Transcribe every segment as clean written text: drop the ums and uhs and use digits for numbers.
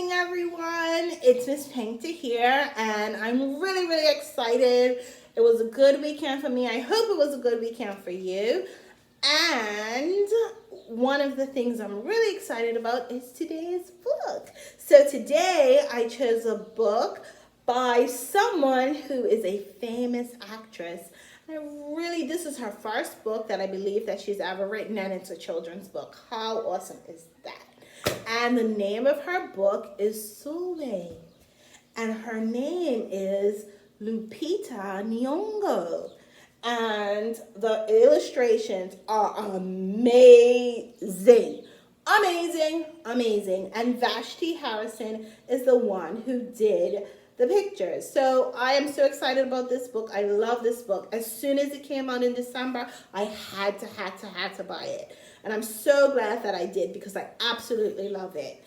morning, everyone. It's Miss Paynter here, and I'm really excited. It was a good weekend for me. I hope it was a good weekend for you. And one of the things I'm really excited about is today's book. So today I chose a book by someone who is a famous actress. This is her first book that I believe that she's ever written, and it's a children's book. How awesome is that? And the name of her book is Sulwe. And her name is Lupita Nyong'o. And the illustrations are amazing. Amazing. And Vashti Harrison is the one who did the pictures. So I am so excited about this book. I love this book. As soon as it came out in December, I had to buy it. And I'm so glad that I did because I absolutely love it.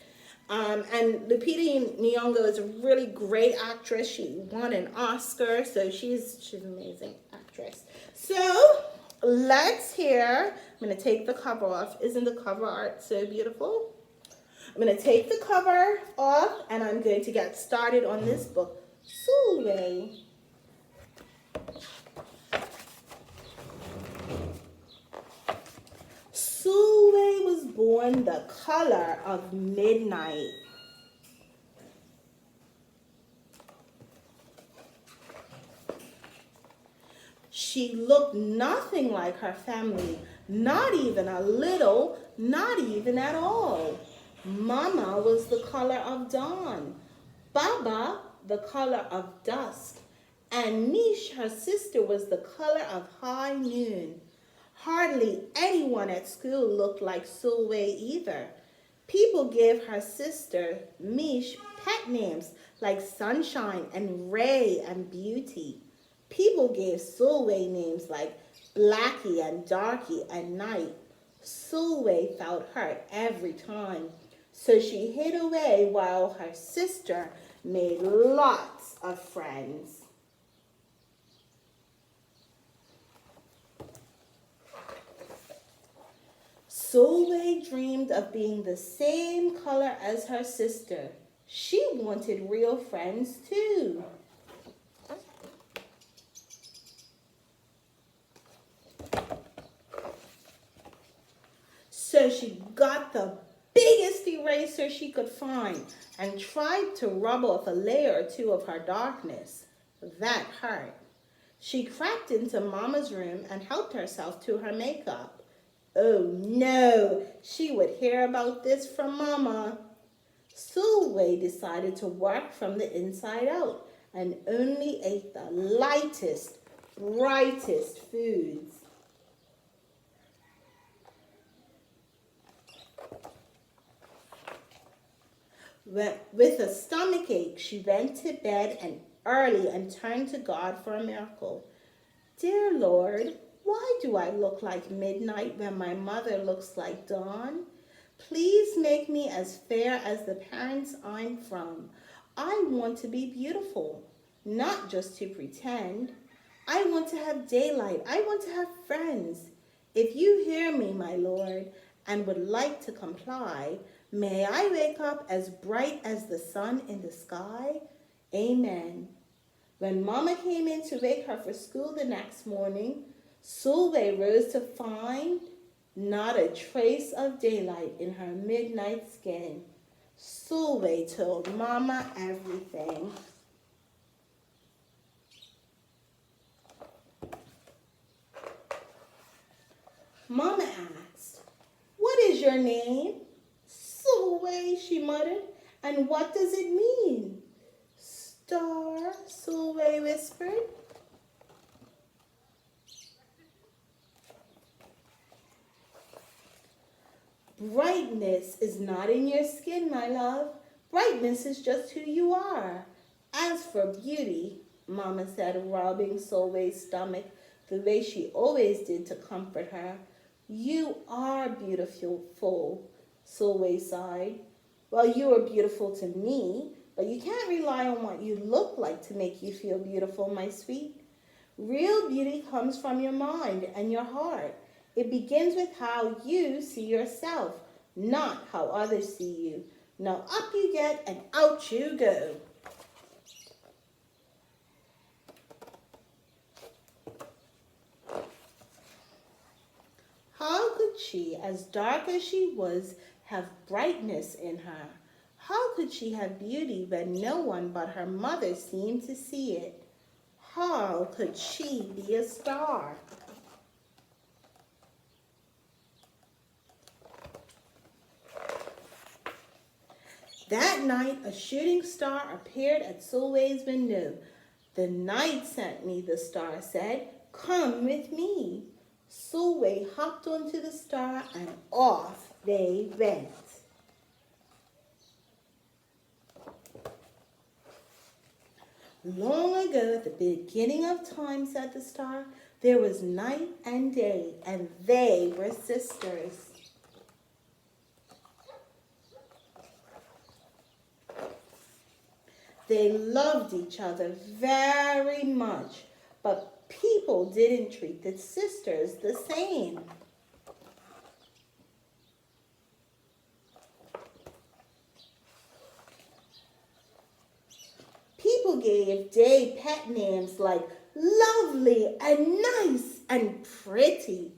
And Lupita Nyong'o is a really great actress. She won an Oscar, so she's an amazing actress. So let's hear. I'm going to take the cover off. Isn't the cover art so beautiful? I'm going to take the cover off, and I'm going to get started on this book, Sulwe. Sulwe was born the color of midnight. She looked nothing like her family, not even a little, not even at all. Mama was the color of dawn, Baba the color of dusk, and Mish, her sister, was the color of high noon. Hardly anyone at school looked like Sulwe either. People gave her sister, Mish, pet names like Sunshine and Ray and Beauty. People gave Sulwe names like Blackie and Darky and Night. Sulwe felt hurt every time, so she hid away while her sister made lots of friends. Sulwe dreamed of being the same color as her sister. She wanted real friends too. So she got the biggest eraser she could find and tried to rub off a layer or two of her darkness. That hurt. She crept into Mama's room and helped herself to her makeup. Oh no, she would hear about this from Mama. Sulwe decided to work from the inside out and only ate the lightest, brightest foods. With a stomach ache, she went to bed early and turned to God for a miracle. Dear Lord, why do I look like midnight when my mother looks like dawn? Please make me as fair as the parents I'm from. I want to be beautiful, not just to pretend. I want to have daylight. I want to have friends. If you hear me, my Lord, and would like to comply, may I wake up as bright as the sun in the sky? Amen. When Mama came in to wake her for school the next morning, Sulwe rose to find not a trace of daylight in her midnight skin. Sulwe told Mama everything. Mama asked, "What is your name?" "Sulwe," she muttered. "And what does it mean?" "Star," Sulwe whispered. Brightness is not in your skin, my love. Brightness is just who you are. As for beauty, Mama said, rubbing Sulwe's stomach the way she always did to comfort her. You are beautiful, Sulwe sighed. Well, you are beautiful to me, but you can't rely on what you look like to make you feel beautiful, my sweet. Real beauty comes from your mind and your heart. It begins with how you see yourself, not how others see you. Now up you get and out you go. How could she, as dark as she was, have brightness in her? How could she have beauty when no one but her mother seemed to see it? How could she be a star? That night, a shooting star appeared at Sulwe's window. "The night sent me," the star said. "Come with me." Sulwe hopped onto the star and off they went. "Long ago, at the beginning of time," said the star, "there was night and day, and they were sisters." They loved each other very much, but people didn't treat the sisters the same. People gave Day pet names like lovely and nice and pretty.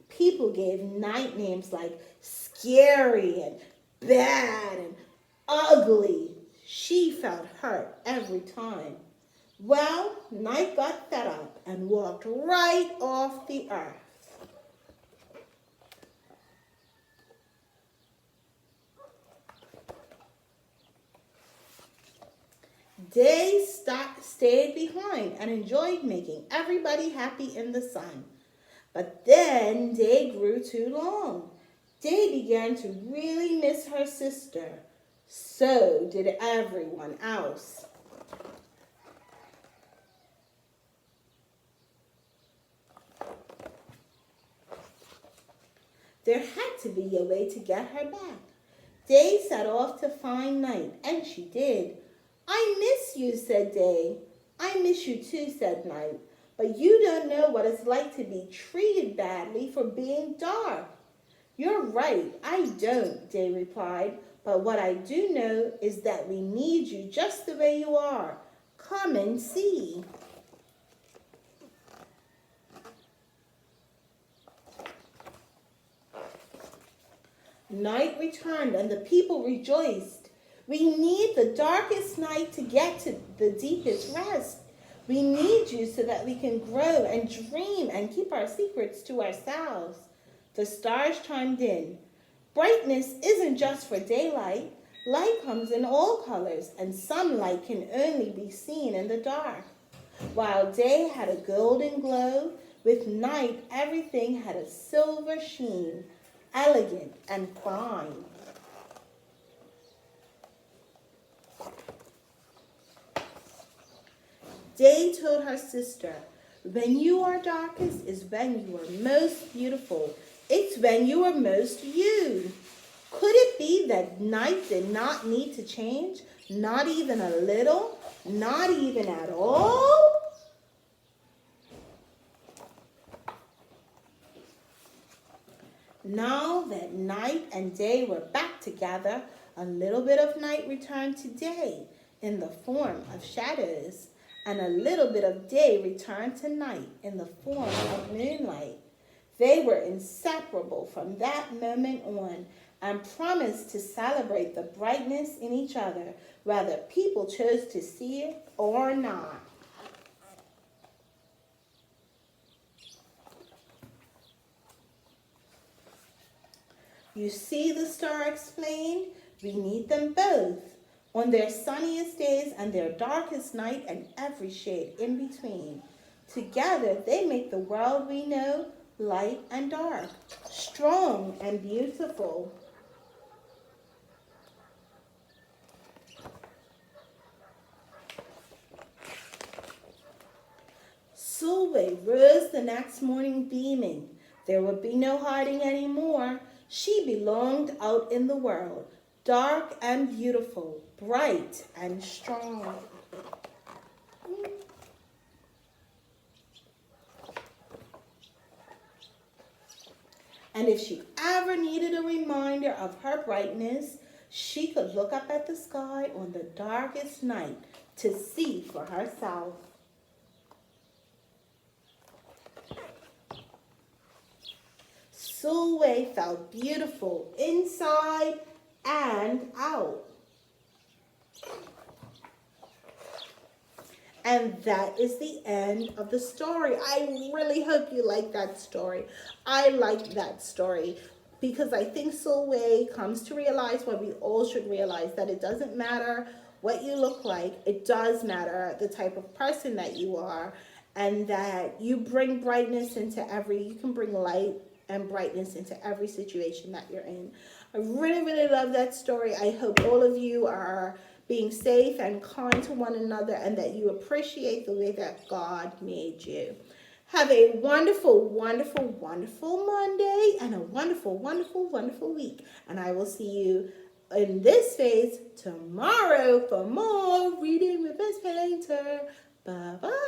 People gave Night names like scary and bad and ugly. She felt hurt every time. Well, Night got fed up and walked right off the earth. Day stayed behind and enjoyed making everybody happy in the sun. But then Day grew too long. Day began to really miss her sister. So did everyone else. There had to be a way to get her back. Day set off to find Night, and she did. "I miss you," said Day. "I miss you too," said Night. "But you don't know what it's like to be treated badly for being dark." "You're right, I don't," Day replied. "But what I do know is that we need you just the way you are. Come and see." Night returned and the people rejoiced. "We need the darkest night to get to the deepest rest. We need you so that we can grow and dream and keep our secrets to ourselves." The stars chimed in. "Brightness isn't just for daylight. Light comes in all colors, and some light can only be seen in the dark." While day had a golden glow, with night everything had a silver sheen, elegant and fine. Day told her sister, "When you are darkest is when you are most beautiful. It's when you are most you." Could it be that night did not need to change? Not even a little? Not even at all? Now that night and day were back together, a little bit of night returned to day in the form of shadows, and a little bit of day returned to night in the form of moonlight. They were inseparable from that moment on and promised to celebrate the brightness in each other, whether people chose to see it or not. "You see," the star explained, "we need them both on their sunniest days and their darkest night and every shade in between. Together they make the world we know light and dark, strong and beautiful." Sulwe rose the next morning beaming. There would be no hiding anymore. She belonged out in the world, dark and beautiful, bright and strong. And if she ever needed a reminder of her brightness, She could look up at the sky on the darkest night to see for herself. Sulwe felt beautiful inside and out. And that is the end of the story. I really hope you like that story. I like that story because I think Sulwe comes to realize what we all should realize, that it doesn't matter what you look like. It does matter the type of person that you are, and that you bring brightness into you can bring light and brightness into every situation that you're in. I really, really love that story. I hope all of you are being safe and kind to one another, and that you appreciate the way that God made you. Have a wonderful, wonderful, wonderful Monday and a wonderful, wonderful, wonderful week. And I will see you in this phase tomorrow for more Reading with Miss Paynter. Bye-bye.